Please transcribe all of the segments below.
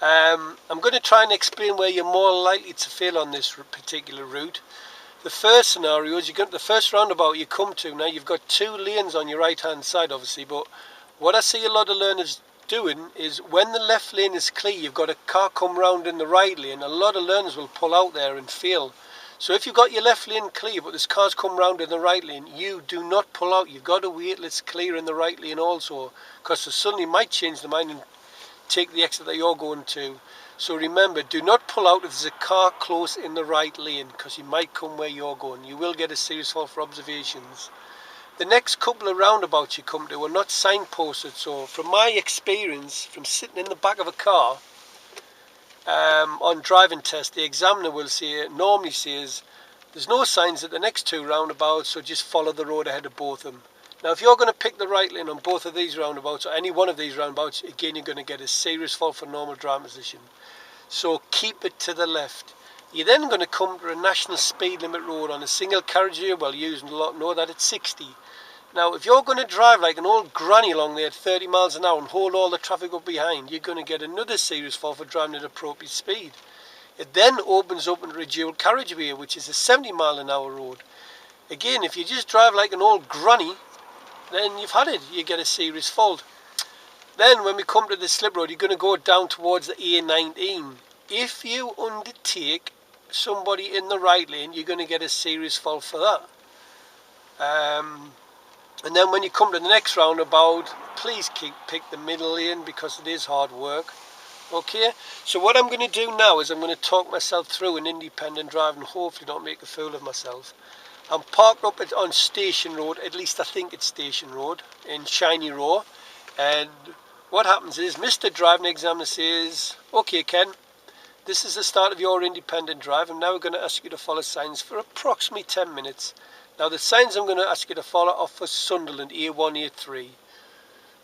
I'm going to try and explain where you're more likely to fail on this particular route. The first scenario is the first roundabout you come to. Now you've got two lanes on your right hand side obviously, but what I see a lot of learners doing is when the left lane is clear, you've got a car come round in the right lane, a lot of learners will pull out there and fail. So if you've got your left lane clear but this car's come round in the right lane, you do not pull out. You've got to wait till it's clear in the right lane also, because they suddenly might change their mind and take the exit that you're going to. So remember, do not pull out if there's a car close in the right lane, because he might come where you're going. You will get a serious fault for observations. The next couple of roundabouts you come to are not signposted, so from my experience, from sitting in the back of a car on driving test, the examiner will normally says there's no signs at the next two roundabouts, so just follow the road ahead of both of them. Now if you're going to pick the right lane on both of these roundabouts, or any one of these roundabouts, again you're going to get a serious fault for normal driving position. So keep it to the left. You're then going to come to a national speed limit road on a single carriageway. Well, using a lot know that it's 60. Now if you're going to drive like an old granny along there at 30 miles an hour and hold all the traffic up behind, you're going to get another serious fault for driving at appropriate speed. It then opens up into a dual carriageway, which is a 70 mile an hour road. Again, if you just drive like an old granny, then you've had it, you get a serious fault. Then when we come to the slip road, you're going to go down towards the A19. If you undertake somebody in the right lane, you're going to get a serious fault for that. And then when you come to the next roundabout, please pick the middle lane, because it is hard work. Okay, so what I'm going to do now is I'm going to talk myself through an independent drive and hopefully not make a fool of myself. I'm parked up on Station Road, at least I think it's Station Road, in Shiny Row. And what happens is Mr. Driving Examiner says, okay Ken, this is the start of your independent drive, and now we're going to ask you to follow signs for approximately 10 minutes. Now the signs I'm going to ask you to follow are for SunderlandA183.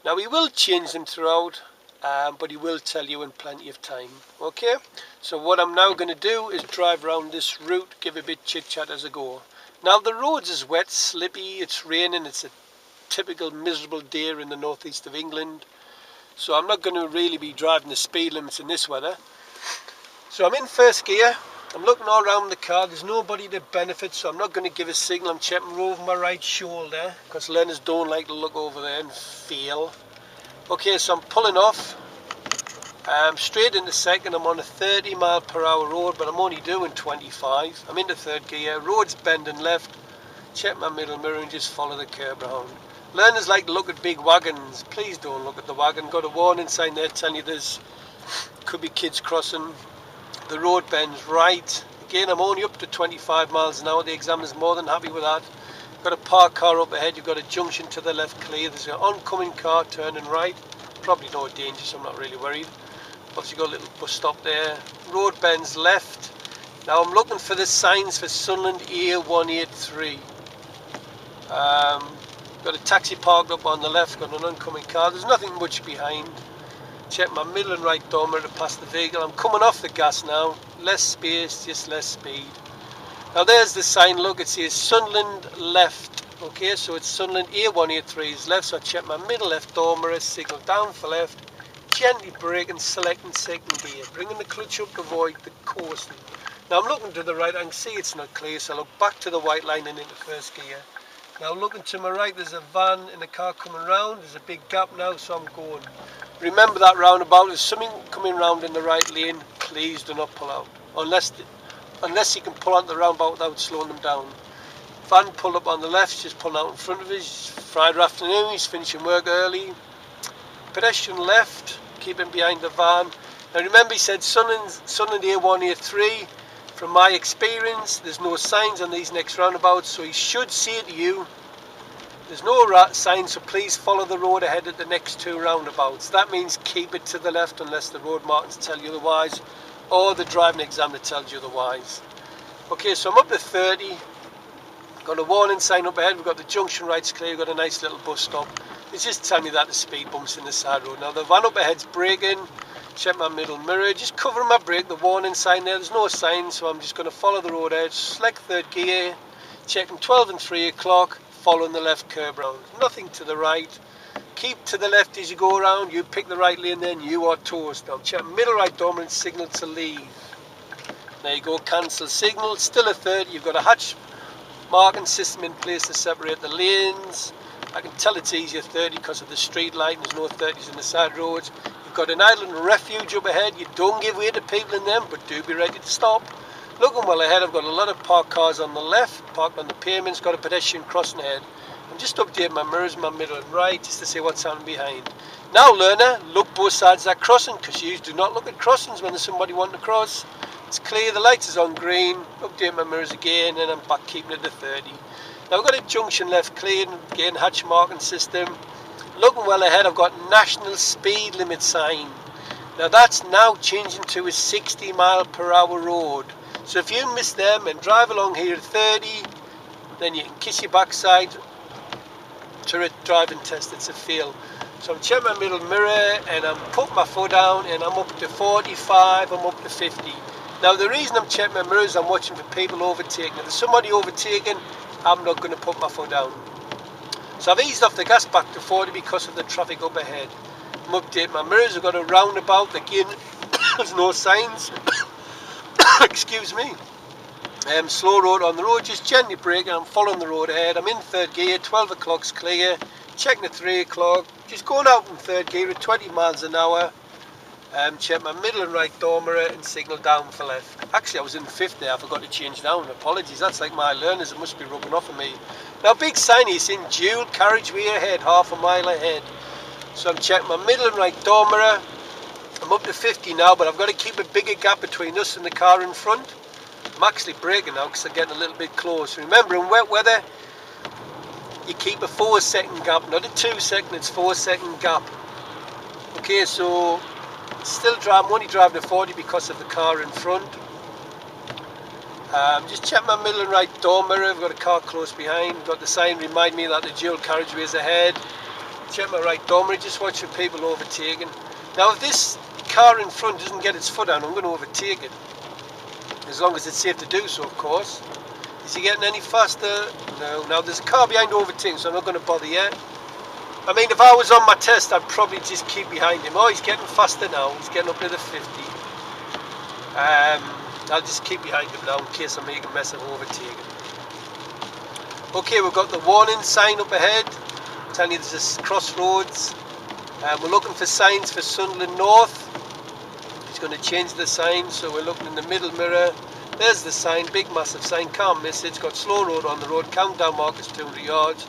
Now he will change them throughout, but he will tell you in plenty of time. Okay, so what I'm now going to do is drive around this route, give a bit chit chat as I go. Now the roads is wet, slippy, it's raining, it's a typical miserable day in the northeast of England. So I'm not going to really be driving the speed limits in this weather. So I'm in first gear, I'm looking all around the car, there's nobody to benefit, so I'm not going to give a signal. I'm checking over my right shoulder, because learners don't like to look over there and fail. Okay, so I'm pulling off. Straight into second. I'm on a 30 mile per hour road, but I'm only doing 25. I'm into third gear, road's bending left, check my middle mirror and just follow the curb around. Learners like to look at big wagons. Please don't look at the wagon. Got a warning sign there telling you there's could be kids crossing. The road bends right. Again, I'm only up to 25 miles an hour. The examiner's more than happy with that. Got a parked car up ahead, you've got a junction to the left clear, there's an oncoming car turning right, probably no danger, so I'm not really worried. Obviously got a little bus stop there, road bends left. Now I'm looking for the signs for SunderlandA183. Got a taxi parked up on the left, got an oncoming car, there's nothing much behind. Check my middle and right door mirror to pass the vehicle. I'm coming off the gas now, less space, just less speed. Now there's the sign, look, it says Sunderland left. Okay, so it's SunderlandA183's left, so I check my middle left door mirror, signal down for left, gently braking, selecting second gear, bringing the clutch up to avoid the coasting. Now I'm looking to the right, I can see it's not clear, so I look back to the white line and into first gear. Now looking to my right, there's a van and a car coming round, there's a big gap now, so I'm going. Remember that roundabout, there's something coming round in the right lane, please do not pull out, unless you can pull out the roundabout without slowing them down. Van pulled up on the left, just pulling out in front of us. Friday afternoon, he's finishing work early. Pedestrian left, keeping behind the van. Now remember, he said SunderlandA183. From my experience, there's no signs on these next roundabouts, so he should say to you, there's no signs, so please follow the road ahead at the next two roundabouts. That means keep it to the left unless the road markings tell you otherwise, or the driving examiner tells you otherwise. Okay, so I'm up to 30. Got a warning sign up ahead. We've got the junction rights clear. We've got a nice little bus stop. It's just telling me that the speed bumps in the side road. Now the van up ahead's braking. Check my middle mirror. Just covering my brake. The warning sign there. There's no sign, so I'm just going to follow the road edge. Select third gear. Checking 12 and 3 o'clock. Following the left curb round. Nothing to the right. keep to the left as you go around, you pick the right lane, then you are toast. Now check middle right dominant signal to leave. There you go, cancel signal, still a 30, you've got a hatch marking system in place to separate the lanes. I can tell it's easier 30 because of the street light, there's no 30s in the side roads. You've got an island refuge up ahead, you don't give way to people in them, but do be ready to stop. Looking well ahead, I've got a lot of parked cars on the left, parked on the pavements, got a pedestrian crossing ahead. I'm just updating my mirrors, my middle and right, just to see what's happening behind. Now learner, look both sides of that crossing, because you do not look at crossings when there's somebody wanting to cross. It's clear, the lights is on green, update my mirrors again, and I'm back keeping it at 30. Now I've got a junction left cleared, again hatch marking system. Looking well ahead, I've got national speed limit sign. Now that's now changing to a 60-mile-per-hour road. So if you miss them and drive along here at 30, then you can kiss your backside to a driving test, it's a fail. So I'm checking my middle mirror and I'm putting my foot down and I'm up to 45, I'm up to 50. Now the reason I'm checking my mirrors, I'm watching for people overtaking. If there's somebody overtaking, I'm not going to put my foot down. So I've eased off the gas back to 40 because of the traffic up ahead. I'm updating my mirrors, I've got a roundabout, again, there's no signs. Excuse me. Slow road on the road, just gently braking, I'm following the road ahead. I'm in third gear, 12 o'clock's clear, checking at 3 o'clock, just going out in third gear at 20 miles an hour. Check my middle and right door mirror and signal down for left. Actually I was in fifth there, I forgot to change down, apologies, that's like my learners, it must be rubbing off of me. Now big sign is in dual carriageway ahead, half a mile ahead. So I'm checking my middle and right door mirror. I'm up to 50 now, but I've got to keep a bigger gap between us and the car in front. I'm actually braking now because I'm getting a little bit close. Remember, in wet weather, you keep a 4-second gap, not a 2-second, it's 4-second gap. Okay, so I'm only driving at 40 because of the car in front. Just check my middle and right door mirror, I've got a car close behind, got the sign remind me that the dual carriageway is ahead. Check my right door mirror, just watch for people overtaking. Now if this car in front doesn't get its foot down, I'm going to overtake it. As long as it's safe to do so, of course. Is he getting any faster? No. Now there's a car behind overtaking, so I'm not going to bother yet. I mean, if I was on my test, I'd probably just keep behind him. Oh, he's getting faster now. He's getting up to the 50. I'll just keep behind him now in case I make a mess of overtaking. Okay, we've got the warning sign up ahead. I'm telling you, there's a crossroads. We're looking for signs for Sunderland North. He's going to change the sign, so we're looking in the middle mirror. There's the sign, big massive sign, can't miss it. It's got slow road on the road, countdown markers 200 yards.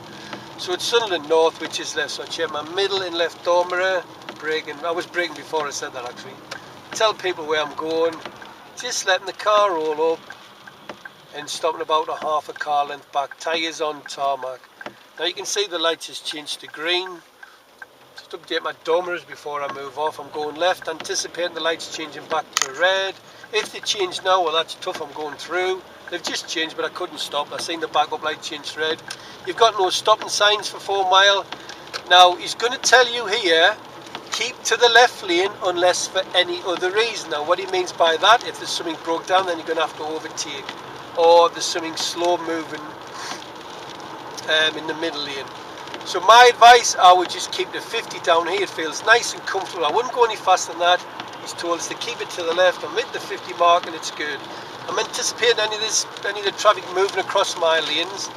So it's Sunderland North, which is left. So I check my middle and left door mirror, braking. I was braking before I said that actually. Tell people where I'm going. Just letting the car roll up and stopping about a half a car length back. Tyres on tarmac. Now you can see the lights has changed to green. Just update my door mirrors before I move off. I'm going left, anticipating the lights changing back to red. If they change now, well that's tough, I'm going through. They've just changed, but I couldn't stop. I seen the backup light change to red. You've got no stopping signs for 4 mile. Now he's going to tell you here, keep to the left lane unless for any other reason. Now what he means by that, if there's something broke down, then you're going to have to overtake. Or if there's something slow moving in the middle lane. So my advice, I would just keep the 50 down here. It feels nice and comfortable. I wouldn't go any faster than that. He's told us to keep it to the left. I'm at the 50 mark and it's good. I'm anticipating any of the traffic moving across my lanes.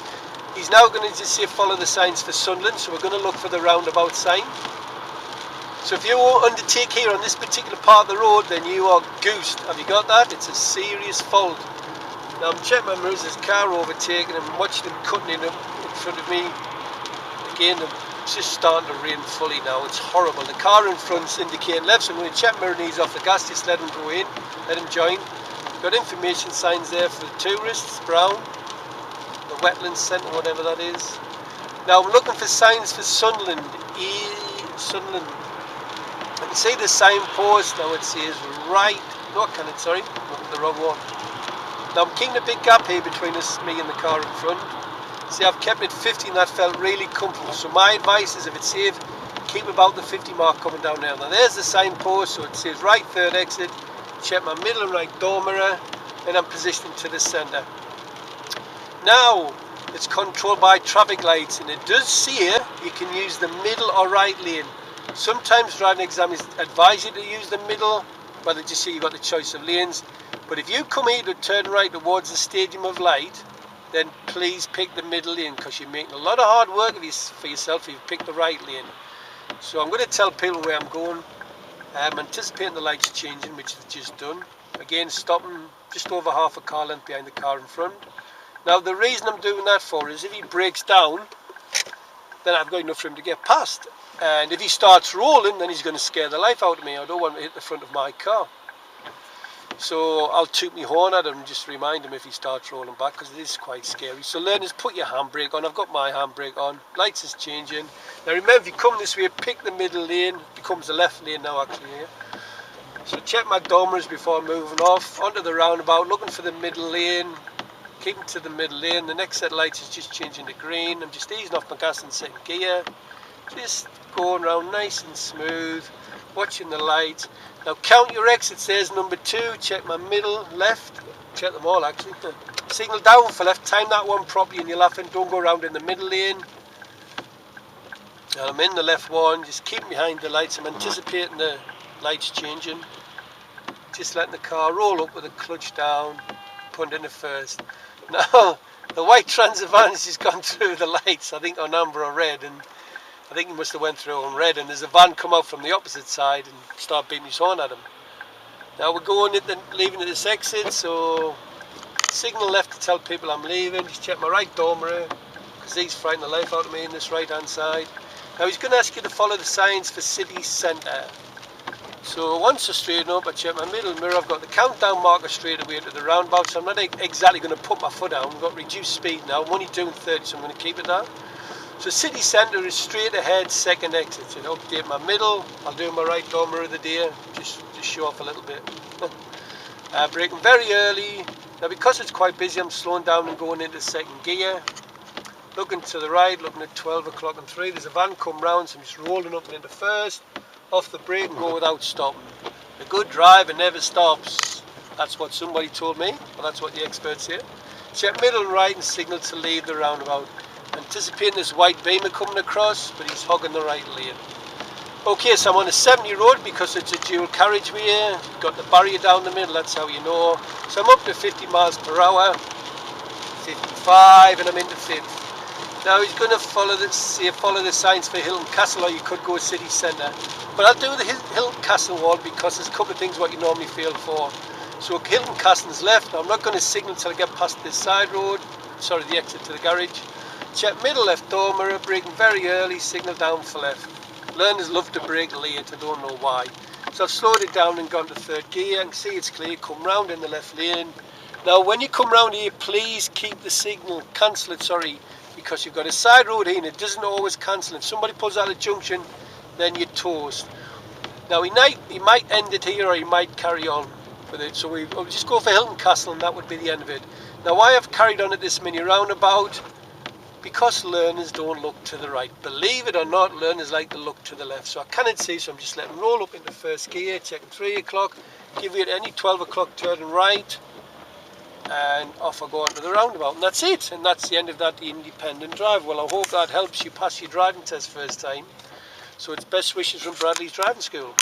He's now going to just say follow the signs for Sunderland, so we're going to look for the roundabout sign. So if you undertake here on this particular part of the road, then you are goosed. Have you got that? It's a serious fault. Now I'm checking my mirrors, there's a car overtaking, I'm watching him cutting in front of me. Again, it's just starting to rain fully now, it's horrible. The car in front's indicating left, so I'm going to check mirror knees off the gas, just let him go in, let him join. Got information signs there for the tourists, brown. The wetlands centre, whatever that is. Now I'm looking for signs for Sunderland. Sunderland. I can see the signpost. Now it says right. No, I can't. Sorry, I'm looking at the wrong one. Now I'm keeping a big gap here between us, me and the car in front. See, I've kept it 50 and that felt really comfortable. So my advice is, if it's safe, keep about the 50 mark coming down there. Now there's the signpost, so it says right third exit. Check my middle and right door mirror, and I'm positioning to the centre. Now it's controlled by traffic lights, and it does say you can use the middle or right lane. Sometimes driving exams advise you to use the middle, but they just say you've got the choice of lanes. But if you come here to turn right towards the Stadium of Light, then please pick the middle lane, because you're making a lot of hard work for yourself if you pick the right lane. So I'm going to tell people where I'm going. I'm anticipating the lights changing, which I've just done. Again, stopping just over half a car length behind the car in front. Now the reason I'm doing that for is if he breaks down, then I've got enough for him to get past. And if he starts rolling, then he's going to scare the life out of me. I don't want to hit the front of my car. So I'll toot my horn at him and just remind him if he starts rolling back, because it is quite scary. So learners, put your handbrake on. I've got my handbrake on. Lights is changing. Now remember, if you come this way, pick the middle lane. It becomes the left lane now actually here. So check my domers before moving off. Onto the roundabout, looking for the middle lane. Keeping to the middle lane. The next set of lights is just changing to green. I'm just easing off my gas in second gear. Just going around nice and smooth. Watching the lights. Now count your exits. There's number 2. Check my middle, left. Check them all actually. Signal down for left. Time that one properly and you're laughing. Don't go around in the middle lane. Now I'm in the left one. Just keep behind the lights. I'm anticipating the lights changing. Just letting the car roll up with the clutch down. Put in the first. Now the white Transit van has just gone through the lights. I think on amber or red, and I think he must have went through on red, and there's a van come out from the opposite side and start beating his horn at him. Now we're going at leaving at this exit, so signal left to tell people I'm leaving. Just check my right door mirror, because he's frightening the life out of me in this right hand side. Now he's going to ask you to follow the signs for city centre. So once I straighten up, I check my middle mirror. I've got the countdown marker straight away to the roundabout, so I'm not exactly going to put my foot down. I've got reduced speed now. I'm only doing 30, so I'm going to keep it there. So city centre is straight ahead, second exit. So I'll update my middle. I'll do my right door mirror of the day, just show off a little bit. Braking very early. Now because it's quite busy, I'm slowing down and going into second gear. Looking to the right, looking at 12 o'clock and 3. There's a van come round, so I'm just rolling up into first. Off the brake and go without stopping. A good driver never stops. That's what somebody told me, but that's what the experts say. Check middle and right and signal to leave the roundabout. Anticipating this white beamer coming across, but he's hogging the right lane. Okay, so I'm on a 70 road because it's a dual carriageway here. Got the barrier down the middle, that's how you know. So I'm up to 50 miles per hour, 55, and I'm into 50. Now he's going to follow the signs for Hilton Castle, or you could go city centre. But I'll do the Hilton Castle one because there's a couple of things what you normally feel for. So Hilton Castle's left. Now I'm not going to signal until I get past this side road. Sorry, the exit to the garage. Check middle left door mirror, braking very early, signal down for left. Learners love to brake late, I don't know why. So I've slowed it down and gone to third gear. I can see it's clear, come round in the left lane. Now when you come round here, please keep the signal, cancel it, sorry. Because you've got a side road here and it doesn't always cancel. If somebody pulls out a junction, then you're toast. Now he might end it here or he might carry on with it. So we'll just go for Hilton Castle and that would be the end of it. Now why I've carried on at this mini roundabout? Because learners don't look to the right. Believe it or not, learners like to look to the left. So I cannot see, so I'm just letting them roll up into first gear, checking 3 o'clock, give it any 12 o'clock turning right. And off I go onto the roundabout, and that's it, and that's the end of that independent drive. Well, I hope that helps you pass your driving test first time. So it's best wishes from Bradley's Driving School.